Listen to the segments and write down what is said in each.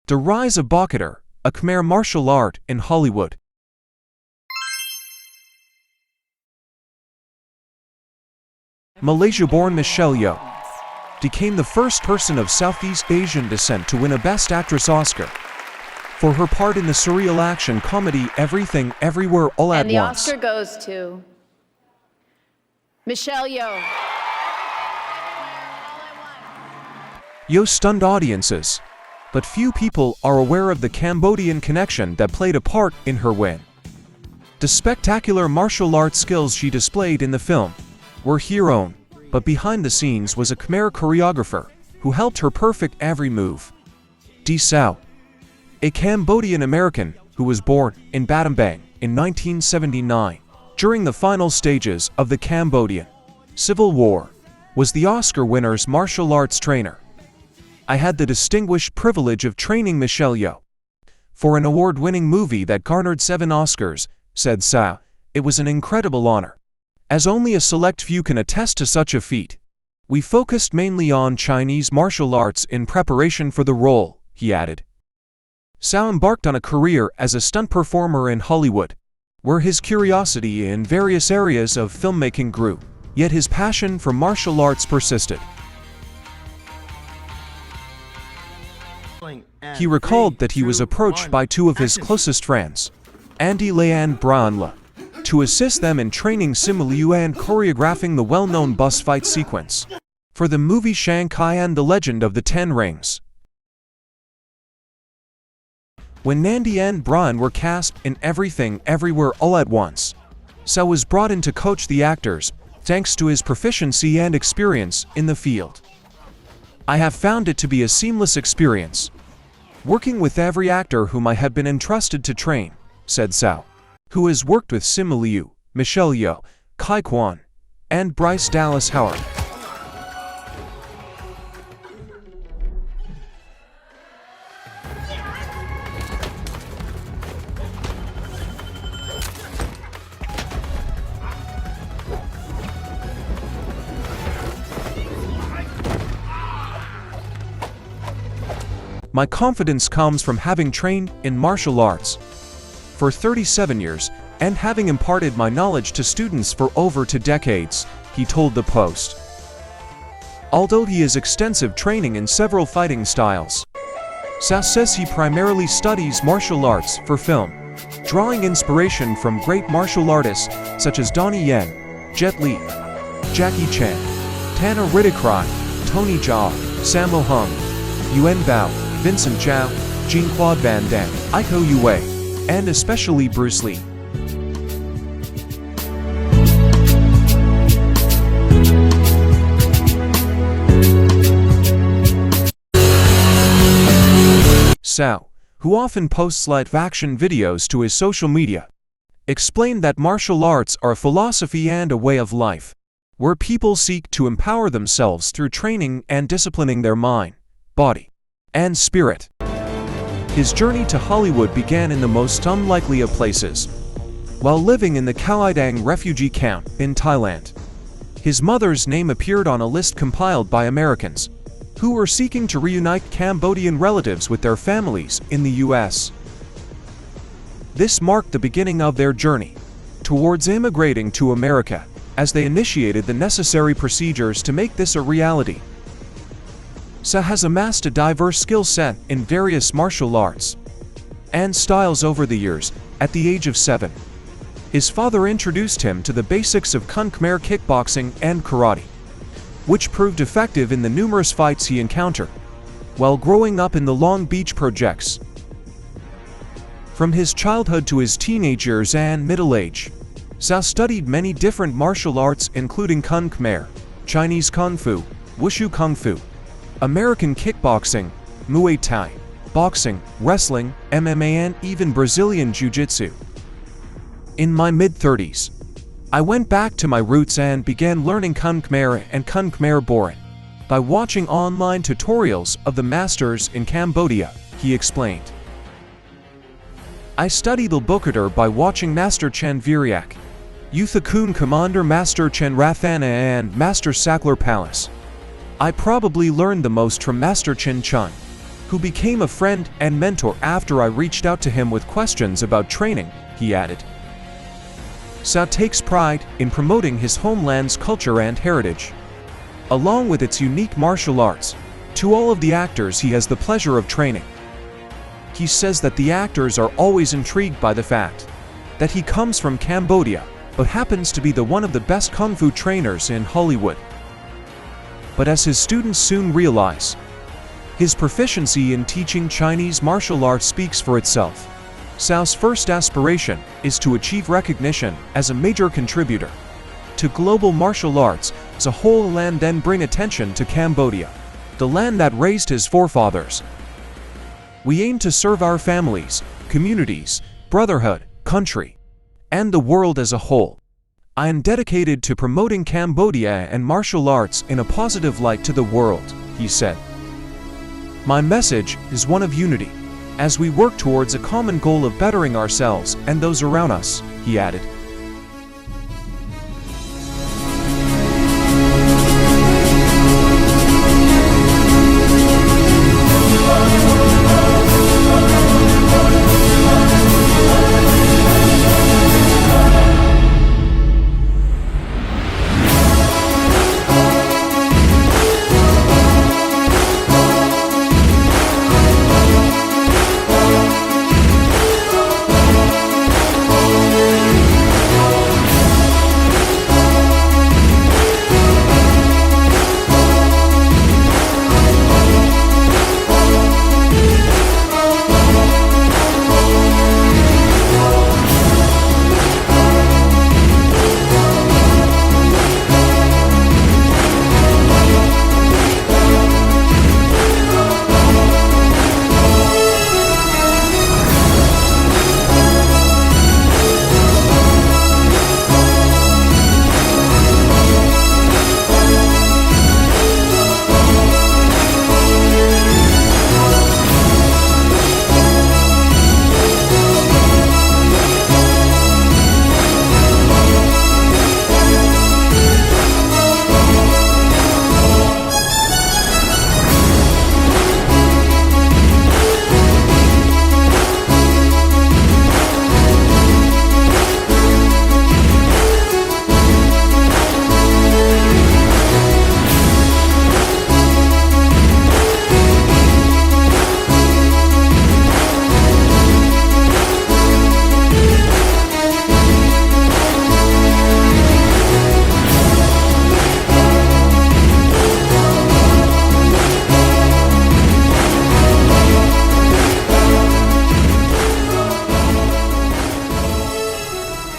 The rise of Bokator, a Khmer martial art in Hollywood. Malaysia-born Michelle Yeoh became the first person of Southeast Asian descent to win a Best Actress Oscar for her part in the surreal action comedy Everything, Everywhere, All at Once. And the Oscar goes to Michelle Yeoh. Yeoh stunned audiences, but few people are aware of the Cambodian connection that played a part in her win. The spectacular martial arts skills she displayed in the film were her own, but behind the scenes was a Khmer choreographer who helped her perfect every move. Sao, a Cambodian-American who was born in Battambang in 1979 during the final stages of the Cambodian Civil War, was the Oscar winner's martial arts trainer. I had the distinguished privilege of training Michelle Yeoh for an award-winning movie that garnered 7 Oscars, said Sao. It was an incredible honor, as only a select few can attest to such a feat. We focused mainly on Chinese martial arts in preparation for the role, he added. Sao embarked on a career as a stunt performer in Hollywood, where his curiosity in various areas of filmmaking grew, yet his passion for martial arts persisted. He recalled that he was approached by 2 of his closest friends, Andy Lay and Brian La, to assist them in training Simu Liu and choreographing the well-known bus fight sequence for the movie Shanghai and the Legend of the Ten Rings. When Andy and Brian were cast in Everything, Everywhere, All at Once, Sao was brought in to coach the actors, thanks to his proficiency and experience in the field. I have found it to be a seamless experience, working with every actor whom I had been entrusted to train, said Sao, who has worked with Simu Liu, Michelle Yeoh, Kai Kwan, and Bryce Dallas Howard. My confidence comes from having trained in martial arts for 37 years and having imparted my knowledge to students for over 2 decades, he told the Post. Although he has extensive training in several fighting styles, Sao says he primarily studies martial arts for film, drawing inspiration from great martial artists such as Donnie Yen, Jet Li, Jackie Chan, Tanner Riddickrai, Tony Jaa, Sammo Hung, Yuen Bao, Vincent Zhao, Jean-Claude Van Damme, Iko Uwei, and especially Bruce Lee. Sao, who often posts live-action videos to his social media, explained that martial arts are a philosophy and a way of life, where people seek to empower themselves through training and disciplining their mind, body, and spirit. His journey to Hollywood began in the most unlikely of places, while living in the Khao Dang refugee camp in Thailand. His mother's name appeared on a list compiled by Americans who were seeking to reunite Cambodian relatives with their families in the U.S. This marked the beginning of their journey towards immigrating to America, as they initiated the necessary procedures to make this a reality. Sao has amassed a diverse skill set in various martial arts and styles over the years. At the age of 7, his father introduced him to the basics of Khmer kickboxing and karate, which proved effective in the numerous fights he encountered while growing up in the Long Beach projects. From his childhood to his teenage years and middle age, Sao studied many different martial arts including Khmer, Chinese Kung Fu, Wushu Kung Fu, American kickboxing, Muay Thai, boxing, wrestling, MMA, and even Brazilian Jiu-Jitsu. In my mid-30s, I went back to my roots and began learning Khmer and Khmer by watching online tutorials of the masters in Cambodia, he explained. I studied the Bokator by watching Master Chen Viriak, Yuthakun Commander Master Chen Rathana and Master Sackler Palace. I probably learned the most from Master Chen Chun, who became a friend and mentor after I reached out to him with questions about training, he added. Sao takes pride in promoting his homeland's culture and heritage, along with its unique martial arts, to all of the actors he has the pleasure of training. He says that the actors are always intrigued by the fact that he comes from Cambodia, but happens to be one of the best kung fu trainers in Hollywood. But as his students soon realize, his proficiency in teaching Chinese martial arts speaks for itself. Sao's first aspiration is to achieve recognition as a major contributor to global martial arts as a whole and then bring attention to Cambodia, the land that raised his forefathers. We aim to serve our families, communities, brotherhood, country, and the world as a whole. I am dedicated to promoting Cambodia and martial arts in a positive light to the world, he said. My message is one of unity, as we work towards a common goal of bettering ourselves and those around us, he added.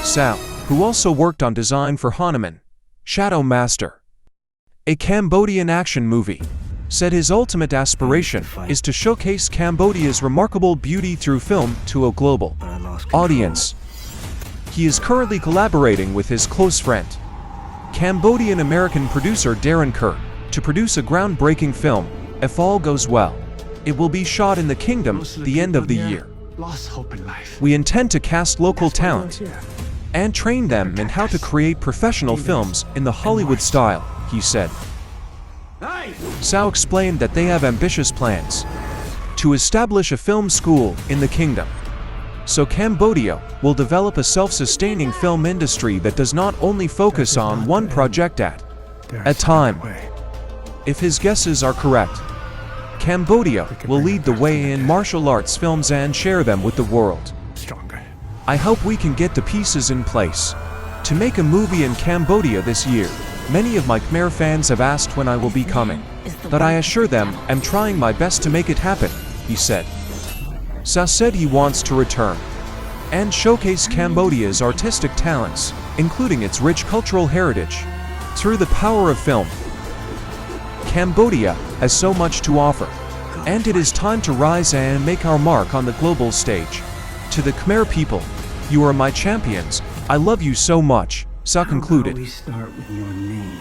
Sao, who also worked on design for Hanuman, Shadow Master, a Cambodian action movie, said his ultimate aspiration is to showcase Cambodia's remarkable beauty through film to a global audience. He is currently collaborating with his close friend, Cambodian-American producer Darren Kerr, to produce a groundbreaking film. If all goes well, it will be shot in the kingdom the end of the year. We intend to cast local talent and train them in how to create professional films in the Hollywood style, he said. Sao explained that they have ambitious plans to establish a film school in the kingdom, so Cambodia will develop a self-sustaining film industry that does not only focus on one project at a time. If his guesses are correct, Cambodia will lead the way in martial arts films and share them with the world. I hope we can get the pieces in place to make a movie in Cambodia this year. Many of my Khmer fans have asked when I will be coming, but I assure them I'm trying my best to make it happen, he said. Sao said he wants to return and showcase Cambodia's artistic talents, including its rich cultural heritage, through the power of film. Cambodia has so much to offer, and it is time to rise and make our mark on the global stage. To the Khmer people, you are my champions. I love you so much, Sao concluded. We start with your name.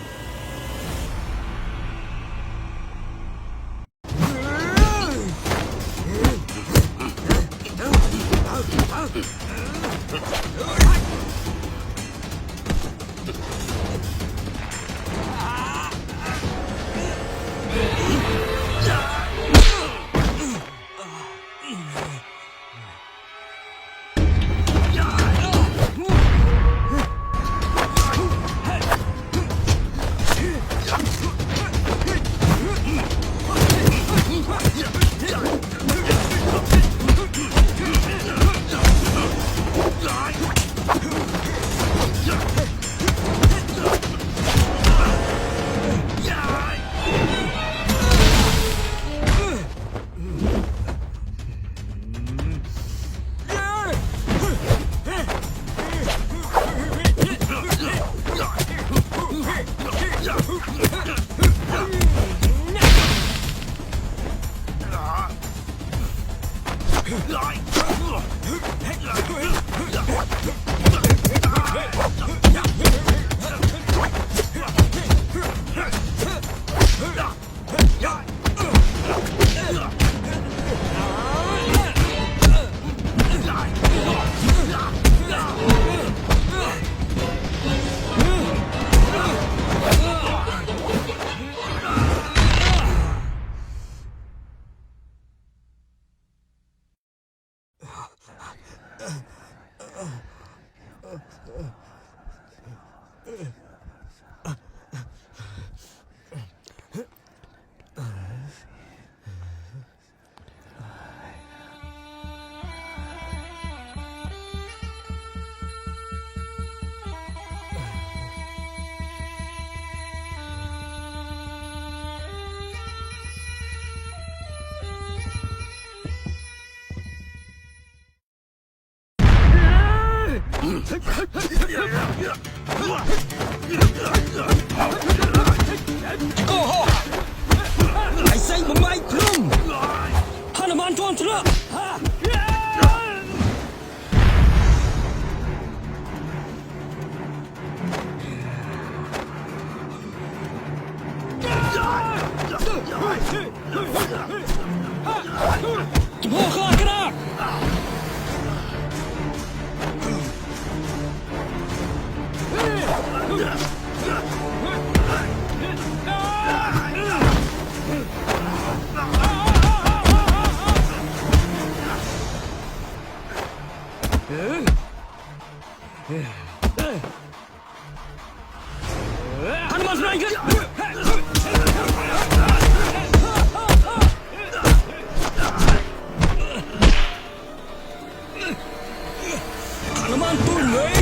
I say my mic plum. Hanuman tuan celak. Jempol kelak gerak. Hanuman serang. Hanuman turun, weh.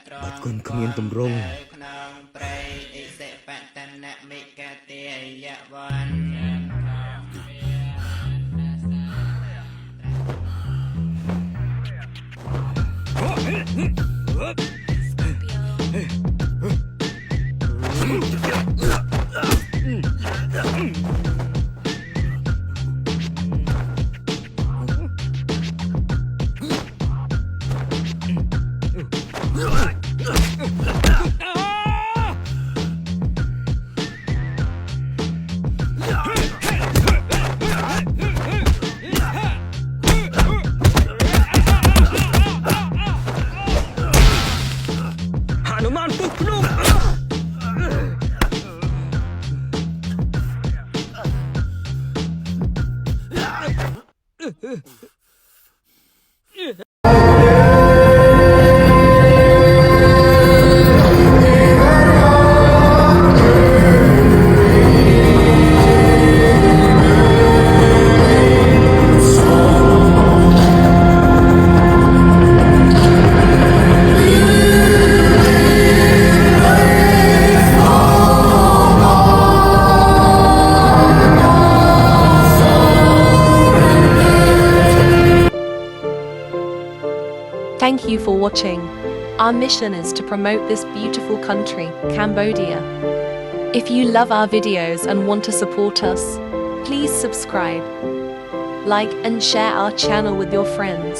Bakun Khmer tembrong. Hanuman penuh. Thank you for watching. Our mission is to promote this beautiful country, Cambodia. If you love our videos and want to support us, please subscribe, like and share our channel with your friends.